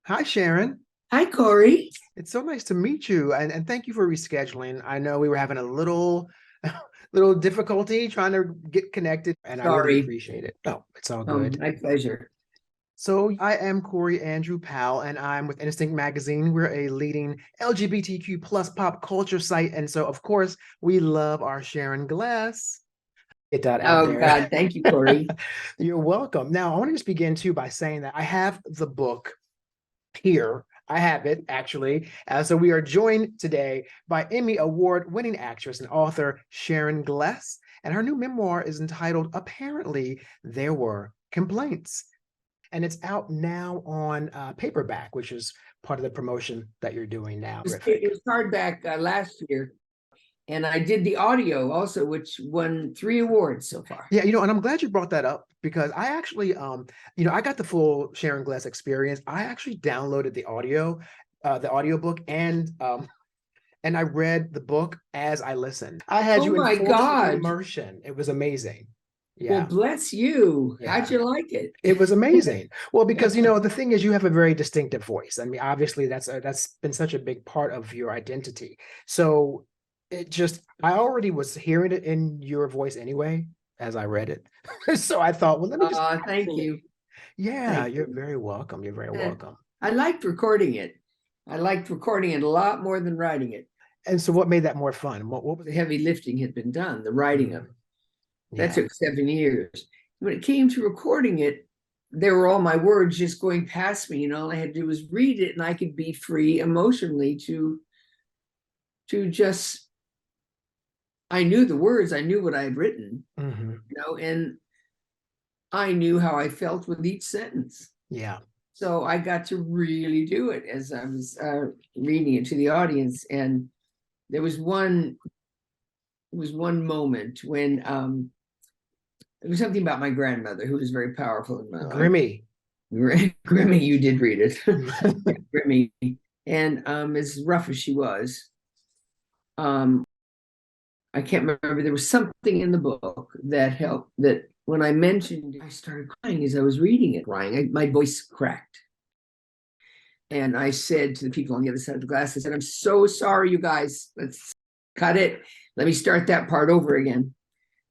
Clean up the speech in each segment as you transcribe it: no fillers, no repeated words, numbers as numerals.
Hi, Sharon. Hi, Corey. It's so nice to meet you, and thank you for rescheduling. I know we were having a little little difficulty trying to get connected, and I really Sorry. appreciate it. Oh, it's all good. My pleasure. So I am Corey Andrew Powell, and I'm with Instinct Magazine. We're a leading LGBTQ plus pop culture site, and so of course we love our Sharon Gless. Get that out Oh, there. God. Thank you, Corey. You're welcome. Now, I want to just begin too by saying that I have the book here. I have it actually. So we are joined today by Emmy Award winning actress and author Sharon Gless, and her new memoir is entitled Apparently There Were Complaints. And it's out now on paperback, which is part of the promotion that you're doing now. It Terrific. was hardback last year, and I did the audio also, which won 3 awards so far. Yeah, and I'm glad you brought that up because I actually, I got the full Sharon Gless experience. I actually downloaded the audiobook, and I read the book as I listened. I had Oh, you in my full God. immersion. It was amazing. Well, Yeah, bless you. How'd yeah. you like it? It was amazing. Well, because the thing is, you have a very distinctive voice. I mean, obviously, that's been such a big part of your identity. So I already was hearing it in your voice anyway as I read it. So I thought, well, let me just Thank you. yeah, Thank you're you. very welcome. You're very And welcome. I liked recording it. I liked recording it a lot more than writing it. And so, what made that more fun? What was The heavy lifting had been done, the writing of mm, it. That yeah. took 7 years. When it came to recording it, there were all my words just going past me, and all I had to do was read it, and I could be free emotionally to just. I knew the words, I knew what I had written, Hmm. and I knew how I felt with each sentence. Yeah. So I got to really do it as I was reading it to the audience, and there was one moment when it was something about my grandmother who was very powerful in my life. Grimmy. Grimmy, you did read it. Yeah, Grimmy. And as rough as she was, um, I can't remember. There was something in the book that helped. That when I mentioned, I started crying as I was reading it. Crying, my voice cracked, and I said to the people on the other side of the glass, I said, "I'm so sorry, you guys. Let's cut it. Let me start that part over again."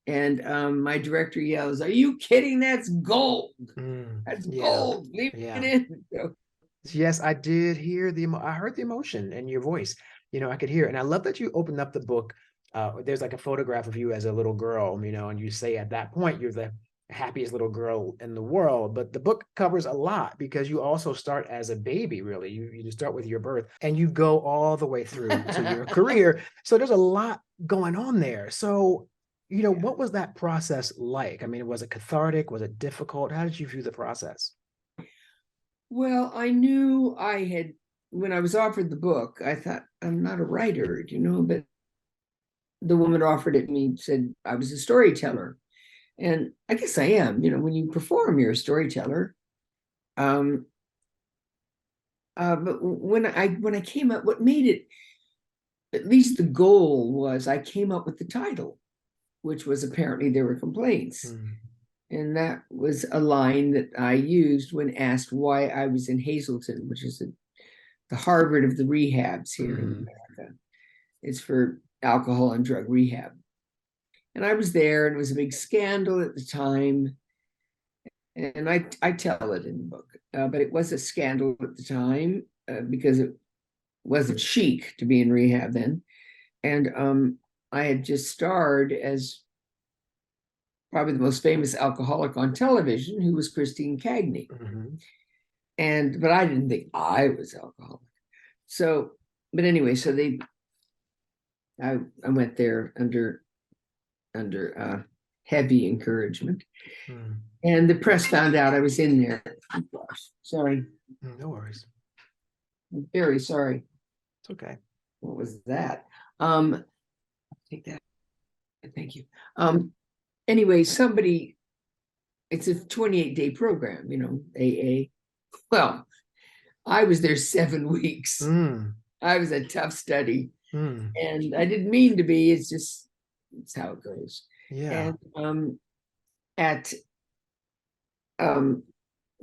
And my director yells, "Are you kidding? That's gold. That's Yeah. gold. Leave it Yeah. in." So, Yes, I did hear I heard the emotion in your voice. I could hear it. And I love that you opened up the book. There's like a photograph of you as a little girl, and you say at that point you're the happiest little girl in the world. But the book covers a lot because you also start as a baby, really. You start with your birth and you go all the way through to your career. So there's a lot going on there. So, yeah. what was that process like? I mean, was it cathartic? Was it difficult? How did you view the process? Well, I knew I had, when I was offered the book, I thought, I'm not a writer, but the woman offered it me, said I was a storyteller. And I guess I am. When you perform, you're a storyteller. Um, but when I came up, what made it, at least the goal was I came up with the title, which was Apparently There Were Complaints. Mm, And that was a line that I used when asked why I was in Hazleton, which is the Harvard of the rehabs here in mhm. America. It's for alcohol and drug rehab. And I was there, and it was a big scandal at the time. And I tell it in the book, but it was a scandal at the time because it wasn't chic to be in rehab then. And I had just starred as probably the most famous alcoholic on television, who was Christine Cagney. Mhm. But I didn't think I was alcoholic. So, but anyway, so I went there under heavy encouragement, Mm. and the press found out I was in there. Oh, gosh, sorry, No worries. I'm very sorry. It's okay. What was that? Um, take that. Thank you. Um, anyway, somebody. It's a 28-day program, AA. Well, I was there 7 weeks. Mm. I was a tough study, Mm. and I didn't mean to be. It's how it goes. Yeah. And at um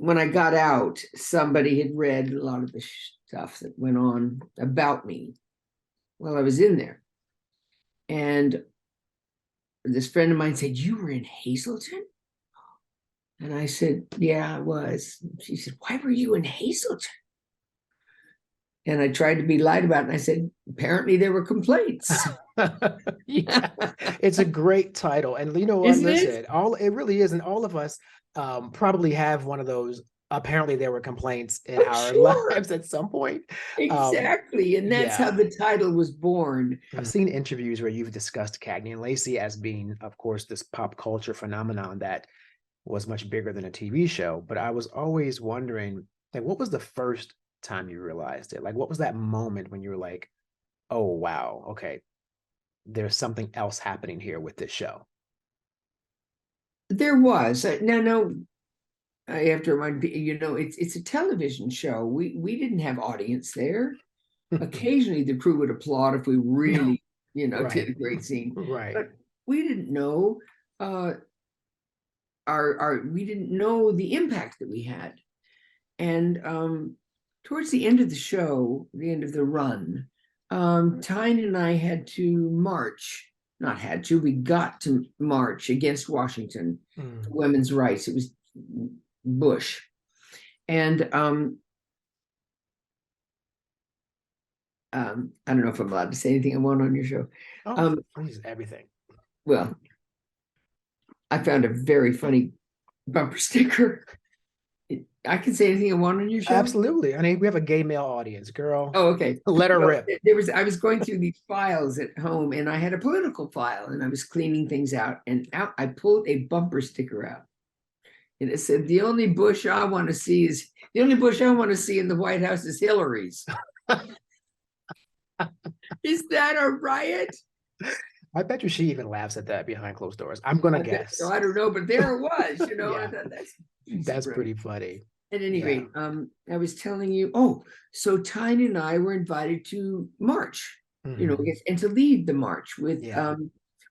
when I got out, somebody had read a lot of the stuff that went on about me while I was in there. And this friend of mine said, "You were in Hazleton?" And I said, "Yeah, I was." She said, "Why were you in Hazleton?" And I tried to be light about it. And I said, "Apparently there were complaints." Yeah, it's a great title. And you know what? Isn't it? Listen, it really is. And all of us probably have one of those. Apparently, there were complaints in Oh, our sure. lives at some point. Exactly. And that's how Yeah. the title was born. I've seen interviews where you've discussed Cagney and Lacey as being, of course, this pop culture phenomenon that was much bigger than a TV show. But I was always wondering, like, what was the first time you realized it? Like, what was that moment when you were like, oh, wow, okay, there's something else happening here with this show? There was. No, I have to remind you, it's a television show. We didn't have audience there. Occasionally the crew would applaud if we really, did Right. a great scene. Right. But we didn't know our we didn't know the impact that we had. And towards the end of the show, the end of the run, Tyne and I had to march. Not had to, we got to march against Washington for Mm. women's rights. It was Bush. And I don't know if I'm allowed to say anything I want on your show. Oh, Um, please, everything. well, I found a very funny bumper sticker. I can say anything I want on your show. Absolutely. I mean, we have a gay male audience, girl. Oh, okay. Let her Well, rip. I was going through these files at home, and I had a political file, and I was cleaning things out, and I pulled a bumper sticker out, and it said, "The only Bush I want to see in the White House is Hillary's." Is that a riot? I bet you she even laughs at that behind closed doors. I'm gonna I bet so. guess. I don't know, but there it was. I Yeah, thought that's right. pretty funny. At any Yeah. rate, I was telling you. Oh, so Tyne and I were invited to march. Mhm. And to lead the march with Yeah.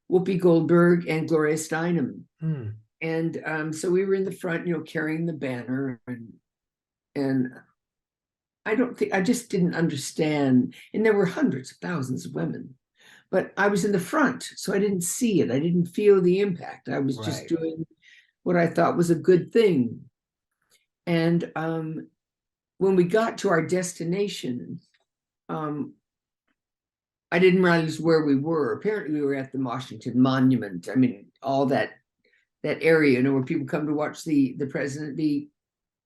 Whoopi Goldberg and Gloria Steinem. Mm. And so we were in the front, carrying the banner, and I just didn't understand. And there were hundreds of thousands of women, but I was in the front, so I didn't see it. I didn't feel the impact. I was just Right. doing what I thought was a good thing. And when we got to our destination, um, I didn't realize where we were. Apparently, we were at the Washington Monument. I mean, all that area, where people come to watch the president be,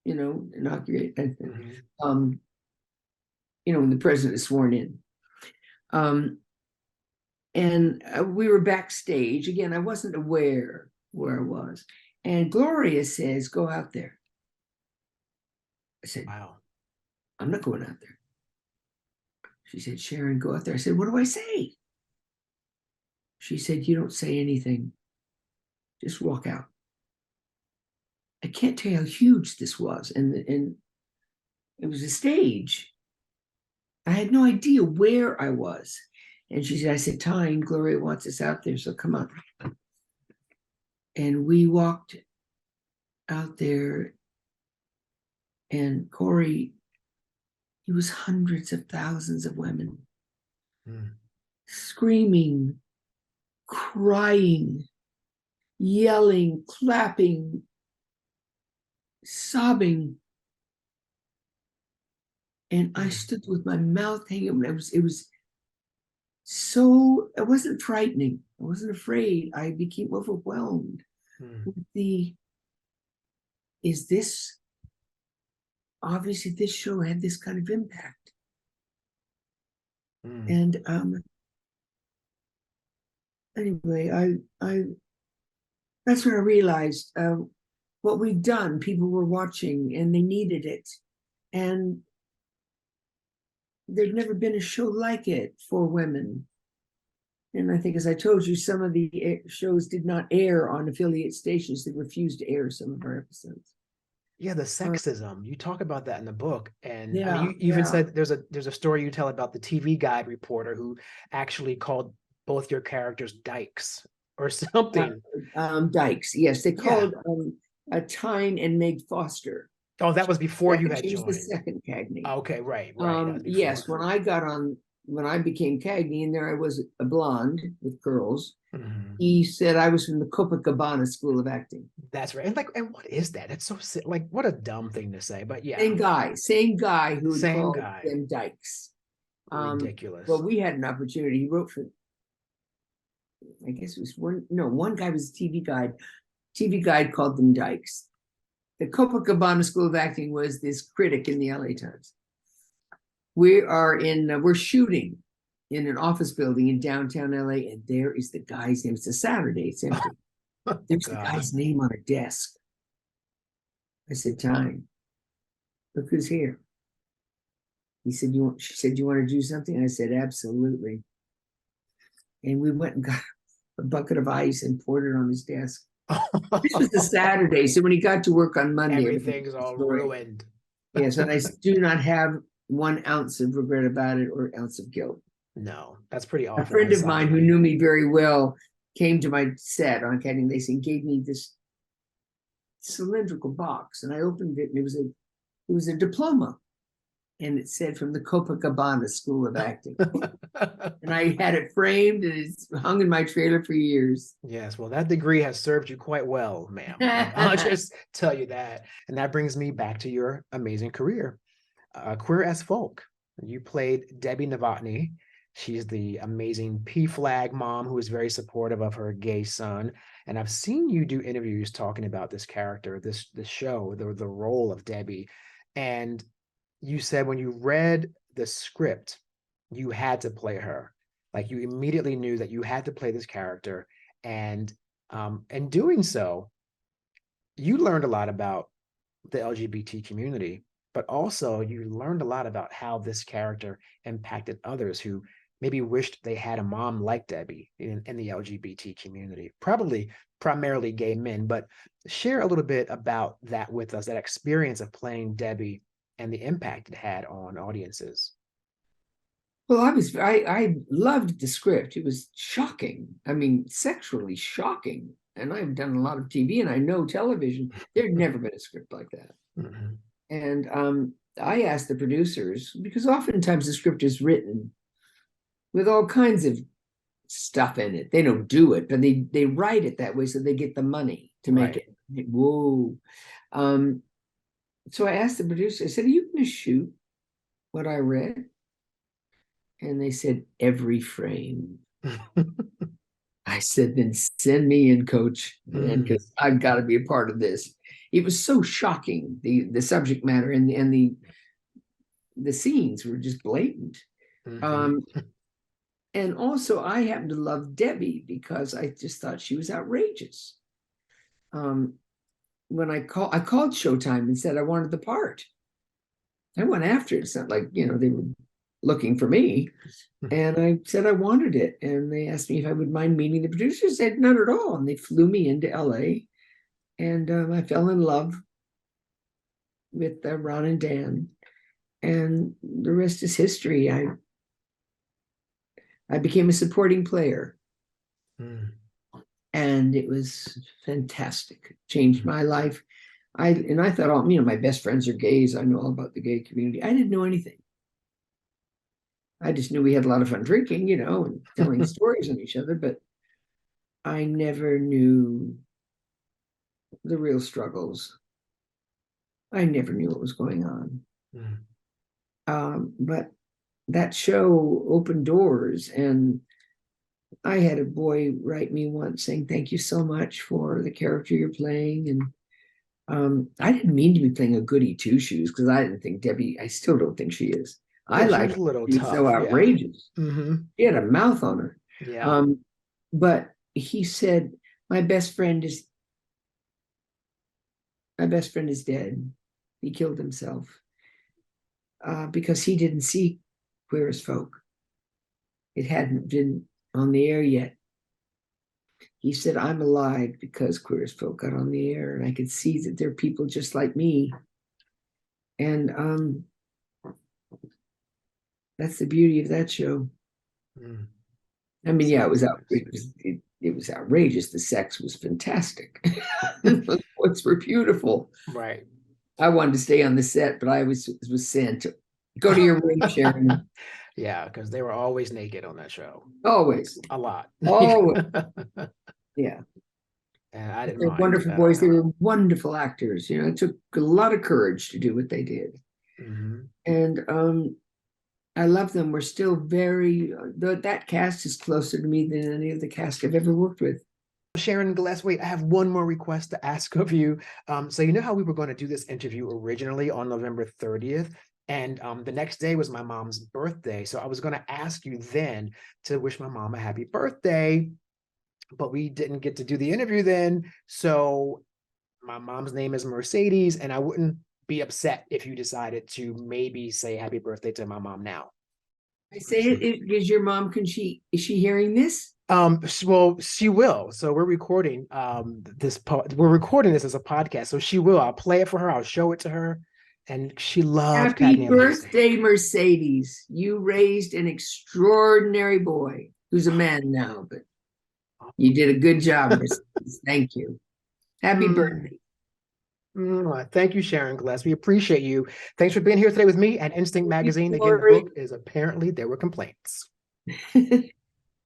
inaugurated. Mhm. Um, when the president is sworn in. And we were backstage. Again, I wasn't aware where I was. And Gloria says, "Go out there." I said, Wow. "I'm not going out there." She said, "Sharon, go out there." I said, "What do I say?" She said, "You don't say anything. Just walk out." I can't tell you how huge this was. And it was a stage. I had no idea where I was. And she said, I said, "Tyne, Gloria wants us out there, so come on." And we walked out there, and Corey, it was hundreds of thousands of women Mm. screaming, crying, yelling, clapping, sobbing. And I Mm. stood with my mouth hanging. It was so, it wasn't frightening. I wasn't afraid. I became overwhelmed Mm. with obviously this show had this kind of impact. Mm. And anyway, I that's when I realized what we'd done. People were watching and they needed it. And there'd never been a show like it for women. And I think, as I told you, some of the shows did not air on affiliate stations. They refused to air some of our episodes. Yeah, the sexism. You talk about that in the book. And I mean, Yeah, you even yeah. said there's a story you tell about the TV Guide reporter who actually called both your characters dykes or something. Dykes. Yes, they Yeah. called Tyne and Meg Foster. Oh, that was before you had She was the joined. second Cagney. Okay, right. That was Yes, before. when I became Cagney, and there I was, a blonde with curls. Mhm. He said I was from the Copacabana School of Acting. That's right. And what is that? It's so like what a dumb thing to say, but yeah, Same guy who had same called guy. them dykes. Well, Ridiculous. we had an opportunity. He wrote for, I guess it was one guy was a TV guide. TV guide called them dykes. The Copacabana School of Acting was this critic in the LA Times. We're shooting in an office building in downtown LA, and there is the guy's name. It's a Saturday, it's empty. Oh, There's the God. guy's name on a desk. I said, Time, look who's here. She said, you want to do something? I said, absolutely. And we went and got a bucket of ice and poured it on his desk. This was the Saturday. So when he got to work on Monday, Everything's all ruined. Yes, and I do not have 1 ounce of regret about it or ounce of guilt. No, that's pretty A awful. friend of mine who knew me very well came to my set on Academy Days and gave me this cylindrical box, and I opened it, and it was a diploma, and it said from the Copacabana School of Acting. And I had it framed, and it's hung in my trailer for years. Yes, well, that degree has served you quite well, ma'am. I'll just tell you that. And that brings me back to your amazing career. Queer as Folk. You played Debbie Novotny. She's the amazing P-flag mom who is very supportive of her gay son. And I've seen you do interviews talking about this character, this show, the role of Debbie. And you said when you read the script, you had to play her. Like you immediately knew that you had to play this character. And in doing so, you learned a lot about the LGBT community, but also you learned a lot about how this character impacted others who maybe wished they had a mom like Debbie in the LGBT community, probably primarily gay men. But share a little bit about that with us, that experience of playing Debbie and the impact it had on audiences. Well, I loved the script. It was shocking. I mean, sexually shocking. And I've done a lot of TV and I know television. There'd never been a script like that. Mm-hmm. And I asked the producers, because oftentimes the script is written with all kinds of stuff in it. They don't do it, but they write it that way so they get the money to make it. Whoa. So I asked the producer, I said, are you going to shoot what I read? And they said, every frame. I said, then send me in, coach, and because I've got to be a part of this. It was so shocking, the subject matter and the scenes were just blatant. And also, I happen to love Debbie because I just thought she was outrageous. When I called Showtime and said I wanted the part. I went after it. It's not like, they were looking for me. And I said I wanted it. And they asked me if I would mind meeting the producers. I said, not at all. And they flew me into LA. And I fell in love with Ron and Dan. And the rest is history. I became a supporting player. And it was fantastic. Changed my life. I thought, my best friends are gays. I know all about the gay community. I didn't know anything. I just knew we had a lot of fun drinking, and telling stories on each other, but I never knew the real struggles. I never knew what was going on. But that show opened doors, and I had a boy write me once saying, thank you so much for the character you're playing. And I didn't mean to be playing a goody two-shoes because I didn't think Debbie, I still don't think she is. Yeah, I like a little she's tough. so outrageous. Yeah. She had a mouth on her. Yeah. But he said, my best friend is dead. He killed himself because he didn't see Queer as Folk. It hadn't been on the air yet. He said, I'm alive because Queer as Folk got on the air, and I could see that there are people just like me. And that's the beauty of that show. I mean, yeah, it was outrageous. The sex was fantastic. The quotes were beautiful. Right. I wanted to stay on the set, but I was sent. Go to your room, Sharon. Yeah, because they were always naked on that show. Always, A lot. always. Yeah. And I didn't They're mind wonderful at all. boys. They were wonderful actors. You know, it took a lot of courage to do what they did. Mhm. And I love them. We're still that cast is closer to me than any of the cast I've ever worked with. Sharon Gless, wait, I have one more request to ask of you. So you know how we were going to do this interview originally on November 30th, and the next day was my mom's birthday. So I was going to ask you then to wish my mom a happy birthday, but we didn't get to do the interview then. So my mom's name is Mercedes, and I wouldn't be upset if you decided to maybe say happy birthday to my mom now. I say it is your mom. Is she hearing this? Well, she will. So we're recording we're recording this as a podcast. So she will. I'll play it for her. I'll show it to her. And she loved Happy Cagney Amazing. birthday, Mercedes. You raised an extraordinary boy who's a man now, but you did a good job, Mercedes. Thank you. Happy birthday. Thank you, Sharon Gless. We appreciate you. Thanks for being here today with me at Instinct Thank you, Magazine. Again, the Lori. book is Apparently There Were Complaints.